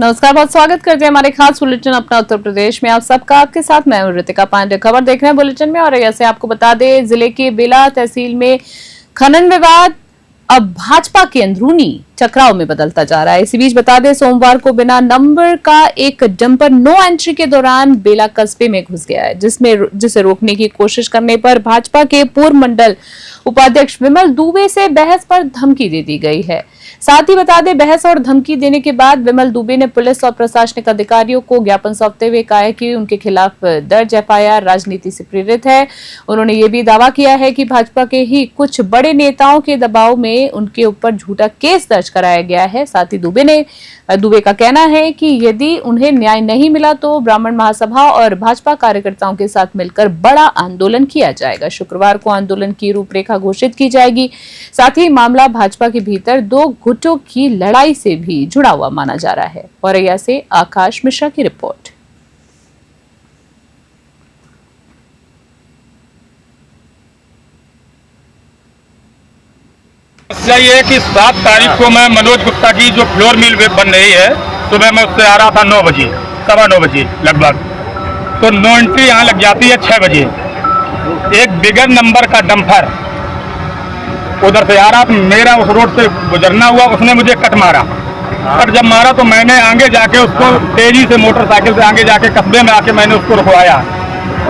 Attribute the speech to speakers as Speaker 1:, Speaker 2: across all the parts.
Speaker 1: नमस्कार, बहुत स्वागत करते हैं हमारे खास बुलेटिन अपना उत्तर प्रदेश में। आप सबका आपके साथ मैं ऋतिका पांडे। खबर देख रहे हैं बुलेटिन में और ऐसे आपको बता दें, जिले के बेला तहसील में खनन विवाद अब भाजपा के अंदरूनी टकराव में बदलता जा रहा है। इसी बीच बता दें, सोमवार को बिना नंबर का एक डंपर नो एंट्री के दौरान बेला कस्बे में घुस गया है, जिसे रोकने की कोशिश करने पर भाजपा के पूर्व मंडल उपाध्यक्ष विमल दुबे से बहस पर धमकी दे दी गई है। साथ ही बता दें, बहस और धमकी देने के बाद विमल दुबे ने पुलिस और प्रशासनिक अधिकारियों को ज्ञापन सौंपते हुए कहा है कि उनके खिलाफ दर्ज एफआईआर राजनीति से प्रेरित है। उन्होंने ये भी दावा किया है कि भाजपा के ही कुछ बड़े नेताओं के दबाव में उनके ऊपर झूठा केस दर्ज कराया गया है। साथ ही दुबे का कहना है कि यदि उन्हें न्याय नहीं मिला तो ब्राह्मण महासभा और भाजपा कार्यकर्ताओं के साथ मिलकर बड़ा आंदोलन किया जाएगा। शुक्रवार को आंदोलन की रूपरेखा घोषित की जाएगी। साथ ही मामला भाजपा के भीतर दो गुटों की लड़ाई से भी जुड़ा हुआ माना जा रहा है। औरैया से आकाश मिश्रा की रिपोर्ट।
Speaker 2: मसला ये है कि 7 तारीख को मैं मनोज गुप्ता की जो फ्लोर मिल बन रही है, सुबह मैं उससे आ रहा था 9 बजे, सवा 9 बजे लगभग। तो नो एंट्री यहाँ लग जाती है 6 बजे। एक बिगर नंबर का डंपर उधर से आ रहा, मेरा उस रोड से गुजरना हुआ, उसने मुझे कट मारा। कट जब मारा तो मैंने आगे जाके उसको तेजी से मोटरसाइकिल से आगे जाके कस्बे में आके मैंने उसको रुकवाया।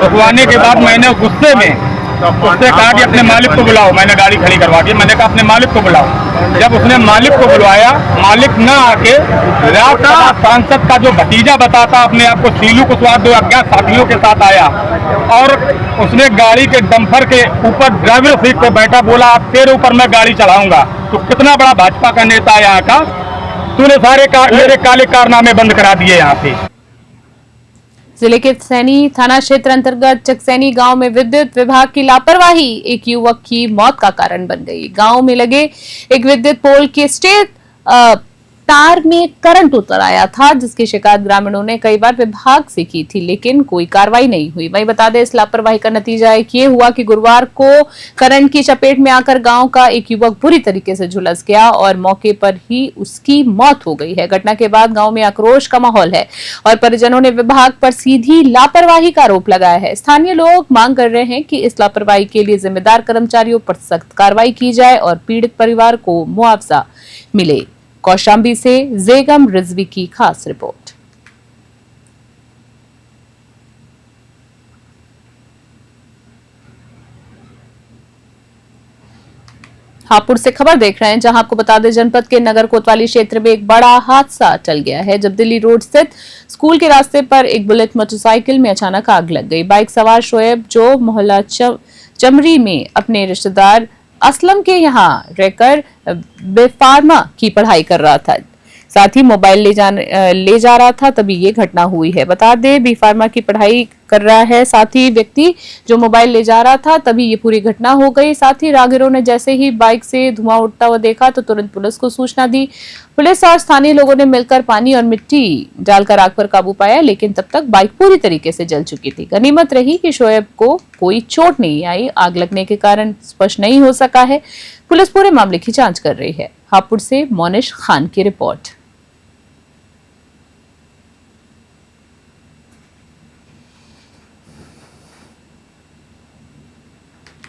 Speaker 2: रुकवाने के बाद मैंने गुस्से में उससे कहा कि अपने मालिक को बुलाओ। मैंने गाड़ी खड़ी करवा के मैंने कहा अपने मालिक को बुलाओ। जब उसने मालिक को बुलवाया, मालिक न आके राज्यसभा सांसद का जो भतीजा बताता अपने आप को सीलू कुशवाहा 2 अज्ञात साथियों के साथ आया और उसने गाड़ी के डंपर के ऊपर ड्राइवर सीट पे बैठा, बोला अब तेरे ऊपर मैं गाड़ी चढ़ाऊंगा। तो कितना बड़ा भाजपा का नेता है यहाँ का, तूने सारे मेरे काले कारनामे बंद करा दिए यहाँ पे।
Speaker 1: जिले के सैनी थाना क्षेत्र अंतर्गत चकसैनी गांव में विद्युत विभाग की लापरवाही एक युवक की मौत का कारण बन गई। गांव में लगे एक विद्युत पोल के स्टेट तार में करंट उतर आया था, जिसकी शिकायत ग्रामीणों ने कई बार विभाग से की थी, लेकिन कोई कार्रवाई नहीं हुई। वहीं बता दें, इस लापरवाही का नतीजा ये हुआ कि गुरुवार को करंट की चपेट में आकर गांव का एक युवक बुरी तरीके से झुलस गया और मौके पर ही उसकी मौत हो गई है। घटना के बाद गांव में आक्रोश का माहौल है और परिजनों ने विभाग पर सीधी लापरवाही का आरोप लगाया है। स्थानीय लोग मांग कर रहे हैं कि इस लापरवाही के लिए जिम्मेदार कर्मचारियों पर सख्त कार्रवाई की जाए और पीड़ित परिवार को मुआवजा मिले। कौशाम्बी से जेगम रिजवी की खास रिपोर्ट। हापुड़ से खबर देख रहे हैं, जहां आपको बता दें, जनपद के नगर कोतवाली क्षेत्र में एक बड़ा हादसा टल गया है जब दिल्ली रोड स्थित स्कूल के रास्ते पर एक बुलेट मोटरसाइकिल में अचानक आग लग गई। बाइक सवार शोएब, जो मोहल्ला चमरी में अपने रिश्तेदार असलम के यहाँ रहकर बेफार्मा की पढ़ाई कर रहा था, साथ ही मोबाइल ले जा रहा था, तभी ये घटना हुई है। बता दें, बी फार्मा की पढ़ाई कर रहा है साथ ही व्यक्ति जो मोबाइल ले जा रहा था, तभी ये पूरी घटना हो गई। साथ ही राहगीरों ने जैसे ही बाइक से धुआं उठता हुआ देखा तो तुरंत पुलिस को सूचना दी। पुलिस और स्थानीय लोगों ने मिलकर पानी और मिट्टी डालकर आग पर काबू पाया, लेकिन तब तक बाइक पूरी तरीके से जल चुकी थी। गनीमत रही कि शोएब को कोई चोट नहीं आई। आग लगने के कारण स्पष्ट नहीं हो सका है। पुलिस पूरे मामले की जांच कर रही है। हापुड़ से मोनिश खान की रिपोर्ट।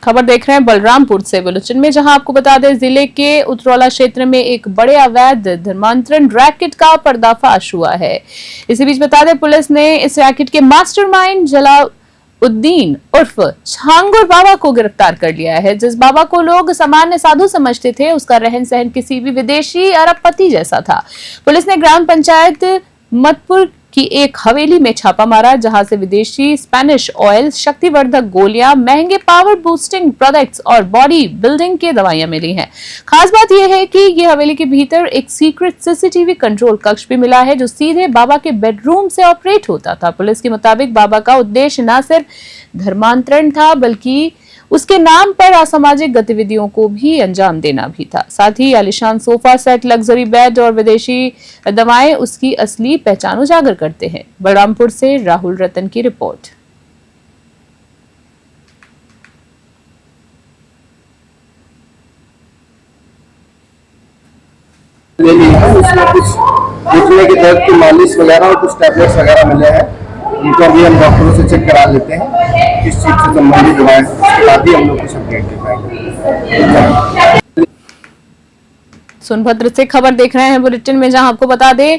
Speaker 1: खबर देख रहे हैं बलरामपुर से बुलेटिन में, जहां आपको बता दें, जिले के उतरौला क्षेत्र में एक बड़े अवैध धर्मांतरण रैकेट का पर्दाफाश हुआ है। इसी बीच बता दें, पुलिस ने इस रैकेट के मास्टरमाइंड जलाउद्दीन उर्फ छांगुर बाबा को गिरफ्तार कर लिया है। जिस बाबा को लोग सामान्य साधु समझते थे, उसका रहन सहन किसी भी विदेशी अरबपति जैसा था। पुलिस ने ग्राम पंचायत मतपुर की एक हवेली में छापा मारा, जहां से विदेशी स्पेनिश ऑयल, शक्तिवर्धक गोलियां, महंगे पावर बूस्टिंग प्रोडक्ट्स और बॉडी बिल्डिंग की दवाइयां मिली हैं। खास बात यह है कि ये हवेली के भीतर एक सीक्रेट सीसीटीवी कंट्रोल कक्ष भी मिला है, जो सीधे बाबा के बेडरूम से ऑपरेट होता था। पुलिस के मुताबिक बाबा का उद्देश्य न सिर्फ धर्मांतरण था, बल्कि उसके नाम पर असामाजिक गतिविधियों को भी अंजाम देना भी था। साथ ही आलिशान सोफा सेट, लग्जरी बेड और विदेशी दवाएं उसकी असली पहचान उजागर करते हैं। बलरामपुर से राहुल रतन की रिपोर्ट।
Speaker 3: उसमें कुछ घुटने के दर्द की मालिश वगैरह और कुछ टैबलेट्स वगैरह मिले हैं। उनको अभी हम डॉक्टरों से चेक करा लेते हैं किस चीज़ से संबंधित दवाएं, उसके बाद ही हम लोग कुछ अपडेट दे पाएंगे।
Speaker 1: सोनभद्र से खबर देख रहे हैं बुलेटिन में, जहां आपको बता दें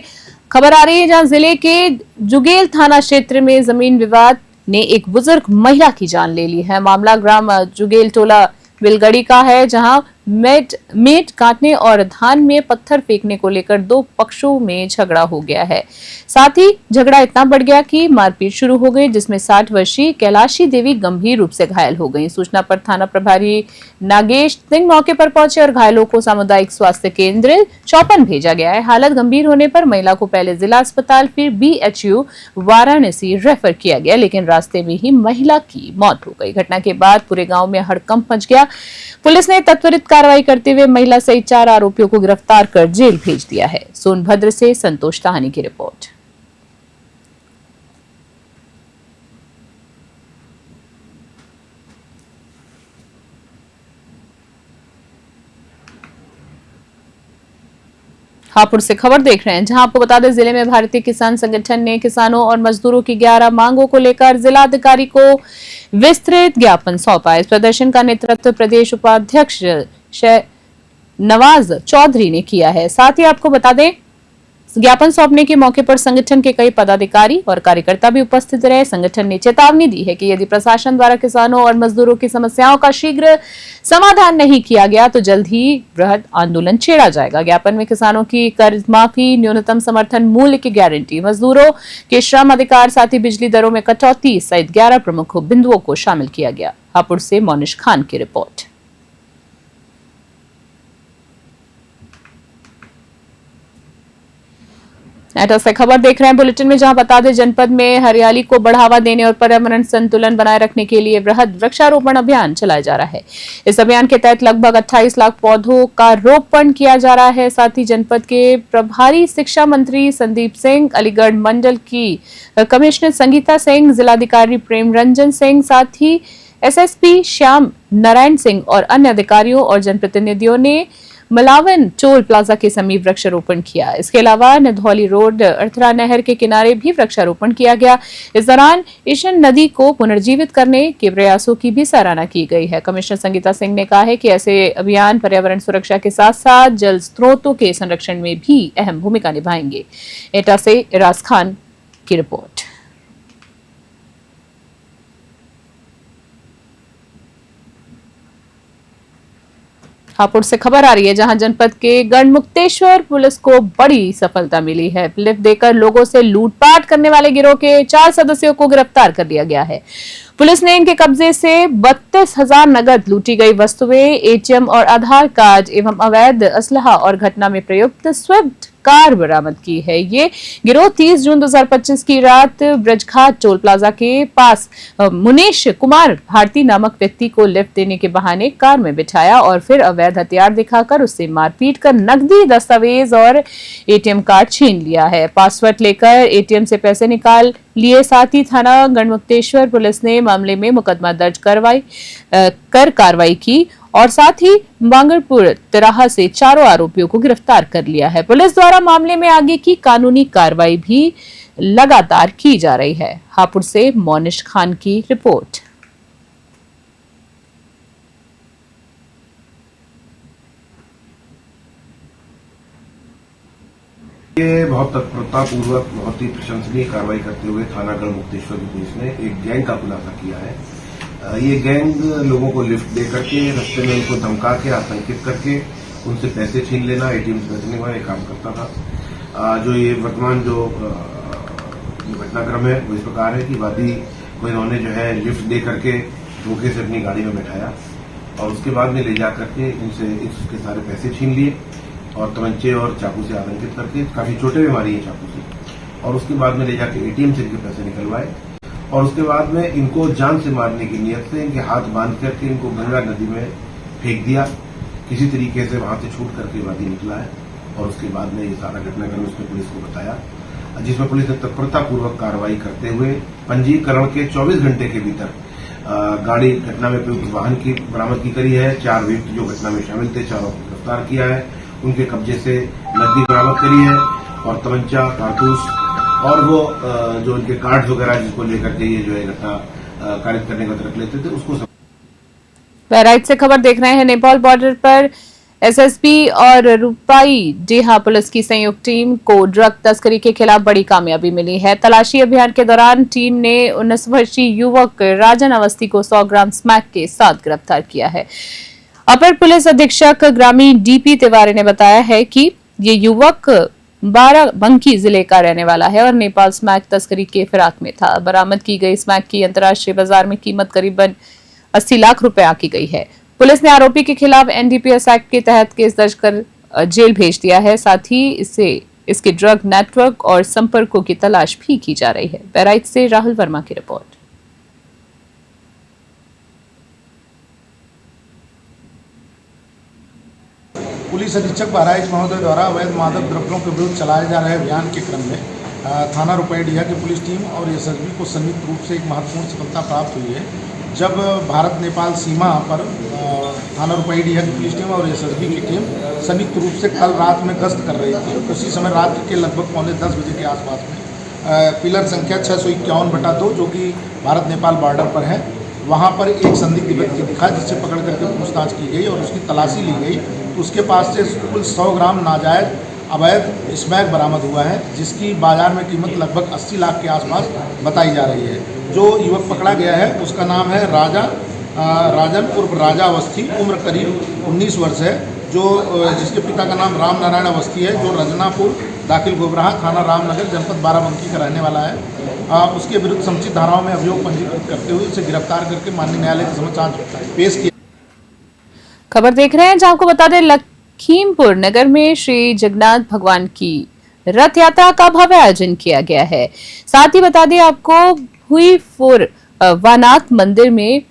Speaker 1: खबर आ रही है जहां जिले के जुगेल थाना क्षेत्र में जमीन विवाद ने एक बुजुर्ग महिला की जान ले ली है। मामला ग्राम जुगेल टोला बिलगड़ी का है, जहां मेट काटने और धान में पत्थर फेंकने को लेकर दो पक्षों में झगड़ा हो गया है। साथ ही झगड़ा इतना बढ़ गया कि मारपीट शुरू हो गई, जिसमें 60 वर्षीय कैलाशी देवी गंभीर रूप से घायल हो गई। सूचना पर थाना प्रभारी नागेश सिंह मौके पर पहुंचे और घायलों को सामुदायिक स्वास्थ्य केंद्र चौपन भेजा गया है। हालत गंभीर होने पर महिला को पहले जिला अस्पताल फिर BHU वाराणसी रेफर किया गया, लेकिन रास्ते में ही महिला की मौत हो गई। घटना के बाद पूरे गांव में हड़कंप मच गया। पुलिस ने त्वरित कार्रवाई करते हुए महिला सहित 4 आरोपियों को गिरफ्तार कर जेल भेज दिया है। सोनभद्र से संतोष ताहानी की रिपोर्ट। हापुड़ से खबर देख रहे हैं, जहां आपको बता दें जिले में भारतीय किसान संगठन ने किसानों और मजदूरों की 11 मांगों को लेकर जिलाधिकारी को विस्तृत ज्ञापन सौंपा। इस प्रदर्शन का नेतृत्व प्रदेश उपाध्यक्ष नवाज चौधरी ने किया है। साथ ही आपको बता दें ज्ञापन सौंपने के मौके पर संगठन के कई पदाधिकारी और कार्यकर्ता भी उपस्थित रहे। संगठन ने चेतावनी दी है कि यदि प्रशासन द्वारा किसानों और मजदूरों की समस्याओं का शीघ्र समाधान नहीं किया गया तो जल्द ही वृहद आंदोलन छेड़ा जाएगा। ज्ञापन में किसानों की कर्ज माफी, न्यूनतम समर्थन मूल्य की गारंटी, मजदूरों के श्रम अधिकार, साथ ही बिजली दरों में कटौती सहित 11 प्रमुख बिंदुओं को शामिल किया गया। हापुड़ से मोनिश खान की रिपोर्ट। एटा से खबर देख रहे हैं बुलेटिन में, जहां बता दें जनपद में हरियाली को बढ़ावा देने और पर्यावरण संतुलन बनाए रखने के लिए वृहद वृक्षारोपण अभियान चलाया जा रहा है। इस अभियान के तहत लगभग 28 लाख पौधों का रोपण किया जा रहा है। साथ ही जनपद के प्रभारी शिक्षा मंत्री संदीप सिंह, अलीगढ़ मंडल की कमिश्नर संगीता सिंह, जिलाधिकारी प्रेम रंजन सिंह, साथ ही SSP श्याम नारायण सिंह और अन्य अधिकारियों और जनप्रतिनिधियों ने मलावन टोल प्लाजा के समीप वृक्षारोपण किया। इसके अलावा नधौली रोड अर्थरा नहर के किनारे भी वृक्षारोपण किया गया। इस दौरान ईशन नदी को पुनर्जीवित करने के प्रयासों की भी सराहना की गई है। कमिश्नर संगीता सिंह ने कहा है कि ऐसे अभियान पर्यावरण सुरक्षा के साथ साथ जल स्रोतों के संरक्षण में भी अहम भूमिका निभाएंगे। एटा से इराज खान की रिपोर्ट। हापुड़ से खबर आ रही है, जहां जनपद के गढ़मुक्तेश्वर पुलिस को बड़ी सफलता मिली है। लिफ्ट देकर लोगों से लूटपाट करने वाले गिरोह के 4 सदस्यों को गिरफ्तार कर लिया गया है। पुलिस ने इनके कब्जे से 32,000 नगद, लूटी गई वस्तुएं, ATM और आधार कार्ड एवं अवैध असलहा और घटना में प्रयुक्त स्विफ्ट कार बरामद की है। ये गिरोह 30 जून 2025 की रात ब्रजघाट टोल प्लाजा के पास मुनेश कुमार भारती नामक व्यक्ति को लिफ्ट देने के बहाने कार में बिठाया और फिर अवैध हथियार दिखाकर उससे मारपीट कर नकदी, दस्तावेज और ATM कार्ड छीन लिया है। पासवर्ड लेकर ATM से पैसे निकाल लिए। साथ ही थाना गढ़मुक्तेश्वर पुलिस ने मामले में मुकदमा दर्ज कर कार्रवाई की और साथ ही मांगरपुर तिराहा से 4 आरोपियों को गिरफ्तार कर लिया है। पुलिस द्वारा मामले में आगे की कानूनी कार्रवाई भी लगातार की जा रही है। हापुड़ से मोनिश खान की रिपोर्ट।
Speaker 4: ये बहुत तत्परतापूर्वक, बहुत ही प्रशंसनीय कार्रवाई करते हुए थाना गढ़मुक्तेश्वर की पुलिस ने एक गैंग का खुलासा किया है। ये गैंग लोगों को लिफ्ट दे करके, रास्ते में उनको धमका के, आतंकित करके उनसे पैसे छीन लेना, ATM से पैसे निकलवाना ये काम करता था। जो ये वर्तमान जो घटनाक्रम है वो इस प्रकार है कि वादी को इन्होंने जो है लिफ्ट दे करके धोखे से अपनी गाड़ी में बैठाया और उसके बाद में ले जा करके इनसे इसके सारे पैसे छीन लिए और तमंचे और चाकू से आतंकित करके काफी चोटें भी मारी है चाकू से और उसके बाद में ले जाकर ATM से इनके पैसे निकलवाए और उसके बाद में इनको जान से मारने की नियत से इनके हाथ बांध करके इनको गंगा नदी में फेंक दिया। किसी तरीके से वहां से छूट करके वादी निकला है और उसके बाद में ये सारा घटनाक्रम उसने पुलिस को बताया, जिसमें पुलिस ने तत्परतापूर्वक कार्रवाई करते हुए पंजीकरण के 24 घंटे के भीतर गाड़ी घटना में प्रयुक्त वाहन की बरामदगी करी है। 4 व्यक्ति जो घटना में शामिल थे, 4 को गिरफ्तार किया है। उनके कब्जे से नकदी बरामद करी है और तमंचा, कारतूस और वो जो इनके कार्ड्स वगैरह जिसको लेकर के ये जो है घटना कारित करने का तरफ लेते थे उसको
Speaker 1: बहराइच से खबर देख रहे हैं। नेपाल बॉर्डर पर एसएसबी और रूपाई डेहा पुलिस की संयुक्त टीम को ड्रग तस्करी के खिलाफ बड़ी कामयाबी मिली है। तलाशी अभियान के दौरान टीम ने 19 वर्षीय युवक राजन अवस्थी को 100 ग्राम स्मैक के साथ गिरफ्तार किया है। अपर पुलिस अधीक्षक ग्रामीण डीपी तिवारी ने बताया है कि ये युवक बाराबंकी जिले का रहने वाला है और नेपाल स्मैक तस्करी के फिराक में था। बरामद की गई स्मैक की अंतर्राष्ट्रीय बाजार में कीमत करीबन 80 लाख रुपए आंकी गई है। पुलिस ने आरोपी के खिलाफ एनडीपीएस एक्ट के तहत केस दर्ज कर जेल भेज दिया है। साथ ही इसके ड्रग नेटवर्क और संपर्कों की तलाश भी की जा रही है। बहराइच से राहुल वर्मा की रिपोर्ट।
Speaker 5: पुलिस अधीक्षक बहराइच महोदय द्वारा अवैध मादक द्रव्यों के विरुद्ध चलाए जा रहे अभियान के क्रम में थाना रुपैडिया की पुलिस टीम और एसएसबी को संयुक्त रूप से एक महत्वपूर्ण सफलता प्राप्त हुई है। जब भारत नेपाल सीमा पर थाना रुपैडिया की पुलिस टीम और एसएसबी की टीम संयुक्त रूप से कल रात में गश्त कर रही थी, उसी समय रात के लगभग 9:45 बजे के आसपास में पिलर संख्या 651/2 जो कि भारत नेपाल बॉर्डर पर है, वहाँ पर एक संदिग्ध व्यक्ति दिखा जिससे पकड़ करके पूछताछ की गई और उसकी तलाशी ली गई। उसके पास से कुल 100 ग्राम नाजायज अवैध स्मैक बरामद हुआ है, जिसकी बाजार में कीमत लगभग 80 लाख के आसपास बताई जा रही है। जो युवक पकड़ा गया है उसका नाम है राजन उर्फ राजा अवस्थी, उम्र करीब 19 वर्ष है, जो जिसके पिता का नाम राम नारायण अवस्थी है, जो रजनापुर दाखिल गोबराहा थाना रामनगर जनपद बाराबंकी का रहने वाला है। उसके विरुद्ध समुचित धाराओं में अभियोग पंजीकृत करते हुए उसे गिरफ्तार करके माननीय न्यायालय के समक्ष आज पेश किया।
Speaker 1: खबर देख रहे हैं जहां आपको बता दें लखीमपुर नगर में श्री जगन्नाथ भगवान की रथ यात्रा का भव्य आयोजन किया गया है। साथ ही बता दें आपको हुई वानाथ मंदिर में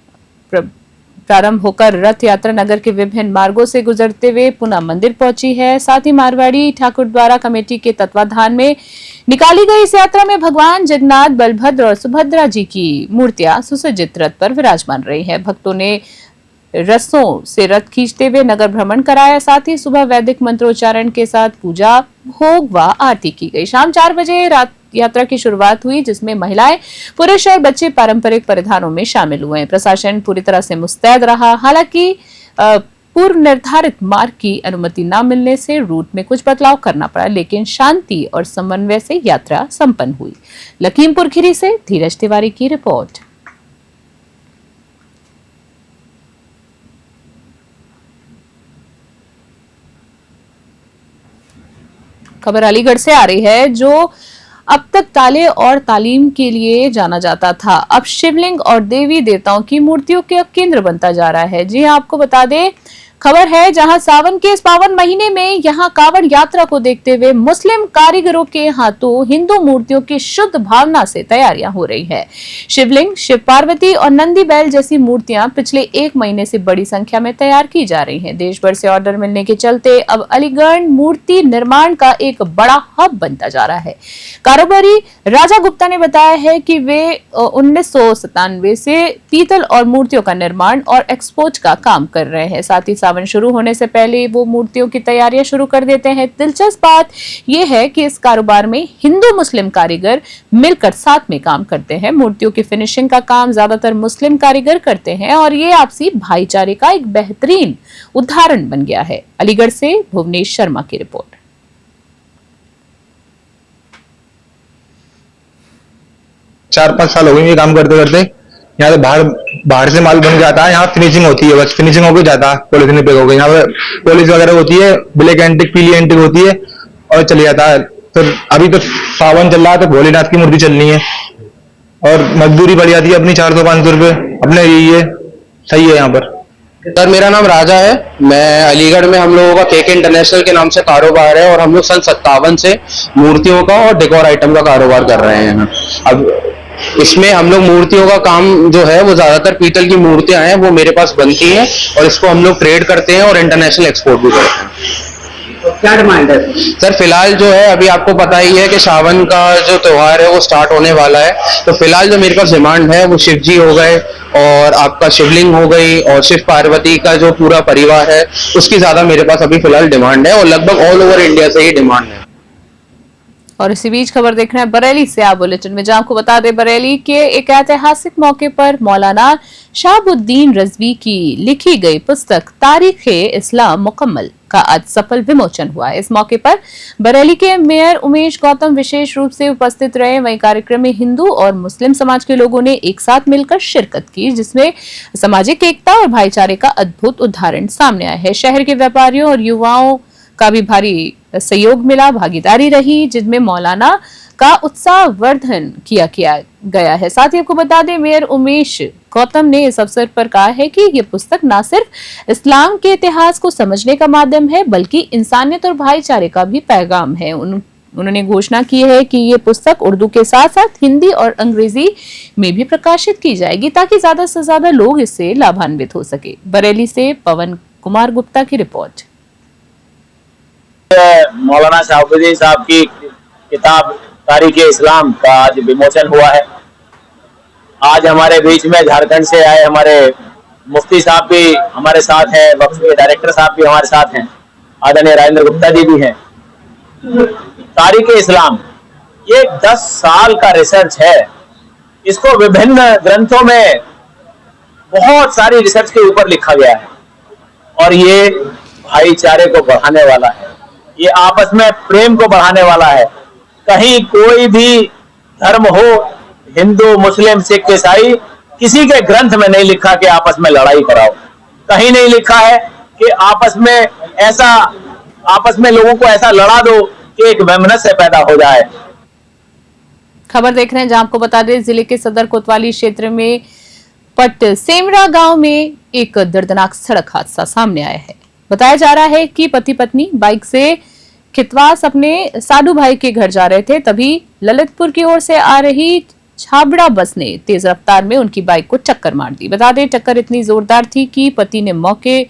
Speaker 1: प्रारंभ होकर रथ यात्रा नगर के विभिन्न मार्गों से गुजरते हुए पुनः मंदिर पहुंची है। साथ ही मारवाड़ी ठाकुर द्वारा कमेटी के तत्वाधान में निकाली गई इस यात्रा में भगवान जगन्नाथ, बलभद्र और सुभद्रा जी की मूर्तियां सुसज्जित रथ पर विराजमान रही है। भक्तों ने रसों से रथ खींचते हुए नगर भ्रमण कराया। साथ ही सुबह वैदिक मंत्रोच्चारण के साथ पूजा, भोग व आरती की गई। शाम 4 बजे रात यात्रा की शुरुआत हुई, जिसमें महिलाएं, पुरुष और बच्चे पारंपरिक परिधानों में शामिल हुए। प्रशासन पूरी तरह से मुस्तैद रहा। हालांकि पूर्व निर्धारित मार्ग की अनुमति न मिलने से रूट में कुछ बदलाव करना पड़ा, लेकिन शांति और समन्वय से यात्रा संपन्न हुई। लखीमपुर खीरी से धीरज तिवारी की रिपोर्ट। खबर अलीगढ़ से आ रही है, जो अब तक ताले और तालीम के लिए जाना जाता था, अब शिवलिंग और देवी देवताओं की मूर्तियों का केंद्र बनता जा रहा है। जी हां, आपको बता दें खबर है जहां सावन के इस पावन महीने में यहां कावड़ यात्रा को देखते हुए मुस्लिम कारीगरों के हाथों हिंदू मूर्तियों की शुद्ध भावना से तैयारियां हो रही है। शिवलिंग, शिव पार्वती और नंदी बैल जैसी मूर्तियां पिछले 1 महीने से बड़ी संख्या में तैयार की जा रही हैं। देश भर से ऑर्डर मिलने के चलते अब अलीगढ़ मूर्ति निर्माण का एक बड़ा हब बनता जा रहा है। कारोबारी राजा गुप्ता ने बताया है कि वे 1997 से पीतल और मूर्तियों का निर्माण और एक्सपोर्ट का काम कर रहे हैं। साथ ही सावन शुरू होने से पहले वो मूर्तियों की तैयारियां शुरू कर देते हैं। दिलचस्प बात यह है कि इस कारोबार में हिंदू मुस्लिम कारीगर मिलकर साथ में काम करते हैं। मूर्तियों की फिनिशिंग का काम ज्यादातर मुस्लिम कारीगर करते हैं और ये आपसी भाईचारे का एक बेहतरीन उदाहरण बन गया है। अलीगढ़ से भुवनेश शर्मा की रिपोर्ट।
Speaker 6: 4-5 साल हो गए ये काम करते करते। यहाँ पे बाहर से माल बन जाता है, यहाँ फिनिशिंग होती है, बस फिनिशिंग होकर जाता है, पॉलिथीन पे हो गई। यहाँ पे पॉलिश वगैरह होती है, ब्लैक एंटिक, पीली एंटिक होती है और चली जाता है। तो अभी तो सावन चल रहा है तो भोलेनाथ की मूर्ति चलनी है और मजदूरी बढ़ जाती है अपनी 400-500 रुपए अपने। ये सही है यहाँ पर।
Speaker 7: सर मेरा नाम राजा है, मैं अलीगढ़ में हम लोगों का केके इंटरनेशनल के नाम से कारोबार है और हम लोग सन 57 से मूर्तियों का और डेकोर आइटम का कारोबार कर रहे हैं। अब इसमें हम लोग मूर्तियों का काम जो है वो ज्यादातर पीतल की मूर्तियां हैं, वो मेरे पास बनती हैं और इसको हम लोग ट्रेड करते हैं और इंटरनेशनल एक्सपोर्ट भी करते हैं।
Speaker 8: तो क्या डिमांड है
Speaker 7: सर? फिलहाल जो है अभी आपको पता ही है कि सावन का जो त्योहार है वो स्टार्ट होने वाला है, तो फिलहाल जो मेरे पास डिमांड है वो शिव जी हो गए और आपका शिवलिंग हो गई और शिव पार्वती का जो पूरा परिवार है उसकी ज्यादा मेरे पास अभी फिलहाल डिमांड है और लगभग ऑल ओवर इंडिया से ही डिमांड है।
Speaker 1: और इसी बीच खबर देख रहे हैं बरेली से आप बुलेटिन में, जहां आपको बता दें बरेली के एक ऐतिहासिक मौके पर मौलाना शहाबुद्दीन रजवी की लिखी गई पुस्तक तारीख-ए-इस्लाम मुकम्मल का आज सफल विमोचन हुआ है। इस मौके पर बरेली के मेयर उमेश गौतम विशेष रूप से उपस्थित रहे। वहीं कार्यक्रम में हिंदू और मुस्लिम समाज के लोगों ने एक साथ मिलकर शिरकत की, जिसमें सामाजिक एकता और भाईचारे का अद्भुत उदाहरण सामने आया है। शहर के व्यापारियों और युवाओं का भी भारी सहयोग मिला, भागीदारी रही, जिनमें मौलाना का उत्साहवर्धन किया गया है। साथ ही आपको बता दें मेयर उमेश गौतम ने इस अवसर पर कहा है कि ये पुस्तक न सिर्फ इस्लाम के इतिहास को समझने का माध्यम है, बल्कि इंसानियत और भाईचारे का भी पैगाम है। उन्होंने घोषणा की है कि ये पुस्तक उर्दू के साथ साथ हिंदी और अंग्रेजी में भी प्रकाशित की जाएगी, ताकि ज्यादा से ज्यादा लोग इससे लाभान्वित हो सके। बरेली से पवन कुमार गुप्ता की रिपोर्ट।
Speaker 9: मौलाना शहाबुद्दीन साहब की किताब तारीख-ए-इस्लाम का आज विमोचन हुआ है। आज हमारे बीच में झारखंड से आए हमारे मुफ्ती साहब भी हमारे साथ हैं, वक्फ के डायरेक्टर साहब भी हमारे साथ हैं, आदरणीय राजेंद्र गुप्ता जी भी हैं। तारीख-ए-इस्लाम ये 10 साल का रिसर्च है। इसको विभिन्न ग्रंथों में बहुत सारी रिसर्च के ऊपर लिखा गया है और ये भाईचारे को बढ़ाने वाला है, ये आपस में प्रेम को बढ़ाने वाला है। कहीं कोई भी धर्म हो, हिंदू मुस्लिम सिख ईसाई, किसी के ग्रंथ में नहीं लिखा कि आपस में लड़ाई कराओ, कहीं नहीं लिखा है कि आपस में लोगों को ऐसा लड़ा दो कि एक वैमनस्य पैदा हो जाए।
Speaker 1: खबर देख रहे हैं, जहां आपको बता दें जिले के सदर कोतवाली क्षेत्र में पट सेमरा गांव में एक दर्दनाक सड़क हादसा सामने आया है। बताया जा रहा है कि पति पत्नी बाइक से खितवास अपने साधु भाई के घर जा रहे थे, तभी ललितपुर की ओर से आ रही छाबड़ा बस ने तेज रफ्तार में उनकी बाइक को टक्कर मार दी। बता दें टक्कर इतनी जोरदार थी कि पति ने मौके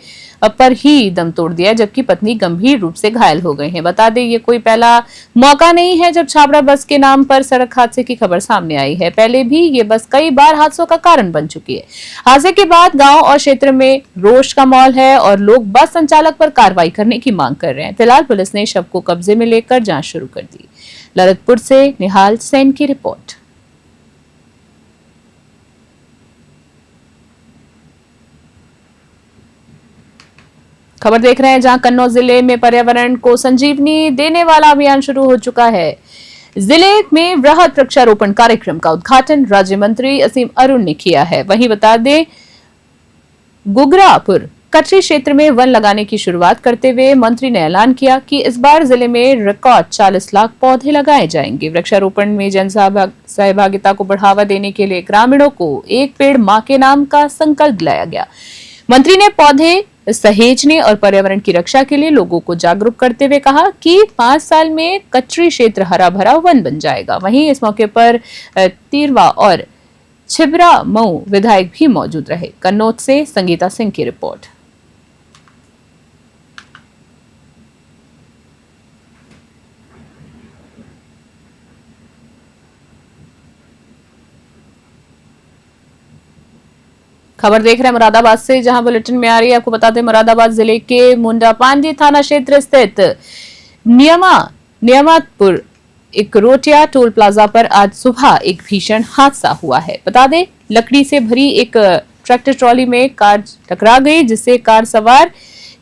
Speaker 1: पर ही दम तोड़ दिया, जबकि पत्नी गंभीर रूप से घायल हो गए हैं। बता दें ये कोई पहला मौका नहीं है जब छाबड़ा बस के नाम पर सड़क हादसे की खबर सामने आई है। पहले भी ये बस कई बार हादसों का कारण बन चुकी है। हादसे के बाद गांव और क्षेत्र में रोष का माहौल है और लोग बस संचालक पर कार्रवाई करने की मांग कर रहे हैं। फिलहाल पुलिस ने शव को कब्जे में लेकर जांच शुरू कर दी। ललितपुर से निहाल सेन की रिपोर्ट। खबर देख रहे हैं, जहां कन्नौज जिले में पर्यावरण को संजीवनी देने वाला अभियान शुरू हो चुका है। जिले में वृहद वृक्षारोपण कार्यक्रम का उद्घाटन राज्य मंत्री असीम अरुण ने किया है। वहीं बता दें गुगरापुर कचरी क्षेत्र में वन लगाने की शुरुआत करते हुए मंत्री ने ऐलान किया कि इस बार जिले में रिकॉर्ड 40 लाख पौधे लगाए जाएंगे। वृक्षारोपण में जन सहभागिता को बढ़ावा देने के लिए ग्रामीणों को एक पेड़ मां के नाम का संकल्प दिलाया गया। मंत्री ने पौधे सहेजने और पर्यावरण की रक्षा के लिए लोगों को जागरूक करते हुए कहा कि 5 साल में कचरी क्षेत्र हरा भरा वन बन जाएगा। वहीं इस मौके पर तीरवा और छिबरा मऊ विधायक भी मौजूद रहे। कन्नौज से संगीता सिंह की रिपोर्ट। खबर देख रहे हैं मुरादाबाद से, जहां बुलेटिन में आ रही है। आपको बता दें मुरादाबाद जिले के मुंडा पांडी थाना क्षेत्र स्थित नियामतपुर एक रोटिया टोल प्लाजा पर आज सुबह एक भीषण हादसा हुआ है। बता दें लकड़ी से भरी एक ट्रैक्टर ट्रॉली में कार टकरा गई, जिससे कार सवार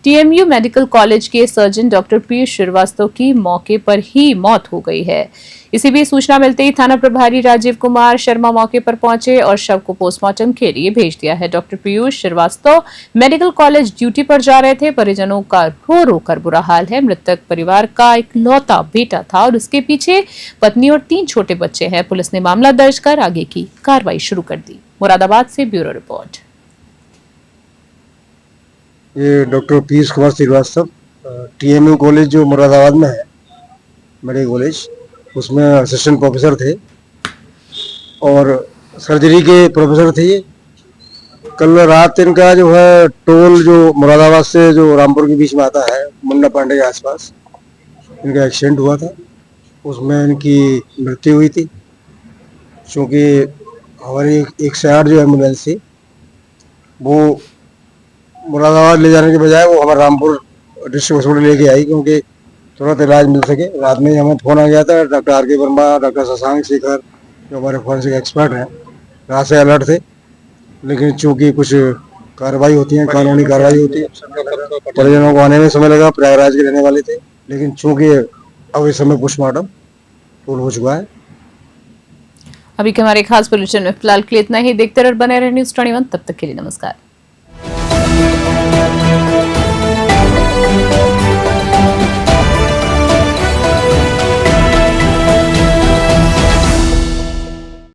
Speaker 1: टीएमयू मेडिकल कॉलेज के सर्जन डॉक्टर पीयूष श्रीवास्तव की मौके पर ही मौत हो गई है। इसी बीच सूचना मिलते ही थाना प्रभारी राजीव कुमार शर्मा मौके पर पहुंचे और शव को पोस्टमार्टम के लिए भेज दिया है। Doctor Piyush Shrivastava medical college duty पर जा रहे थे। परिजनों का रो रो कर बुरा हाल है। मृतक परिवार का इकलौता बेटा था और उसके पीछे पत्नी और 3 छोटे बच्चे हैं। पुलिस ने मामला दर्ज कर आगे की कार्रवाई शुरू कर दी। मुरादाबाद से ब्यूरो रिपोर्ट।
Speaker 10: ये doctor Piyush Kumar Shrivastava TMU college जो मुरादाबाद में है मेडिकल कॉलेज, उसमें असिस्टेंट प्रोफेसर थे और सर्जरी के प्रोफेसर थे। कल रात इनका जो है टोल जो मुरादाबाद से जो रामपुर के बीच में आता है मुन्ना पांडे के आसपास, इनका एक्सीडेंट हुआ था। उसमें इनकी मृत्यु हुई थी। क्योंकि हमारी 108 जो एम्बुलेंस थी वो मुरादाबाद ले जाने के बजाय वो हमारे रामपुर डिस्ट्रिक्ट हॉस्पिटल लेके आई, क्योंकि तुरंत इलाज मिल सके। रात में ही हमें फोन आ गया था, डॉक्टर आर के वर्मा, डॉक्टर शशांक शेखर जो हमारे फॉरेंसिक एक्सपर्ट हैं रात से अलर्ट थे, लेकिन चूंकि कुछ कार्रवाई होती है, कानूनी कार्रवाई होती है, परिजनों को आने में समय लगा, प्रयागराज के रहने वाले थे, लेकिन चूंकि अब इस समय पोस्टमार्टम पूर्ण हो चुका है।
Speaker 1: अभी के हमारे खास बुलेटिन में फिलहाल के लिए इतना ही। देखते रहे बने रहे न्यूज़ 21। तब तक के लिए नमस्कार।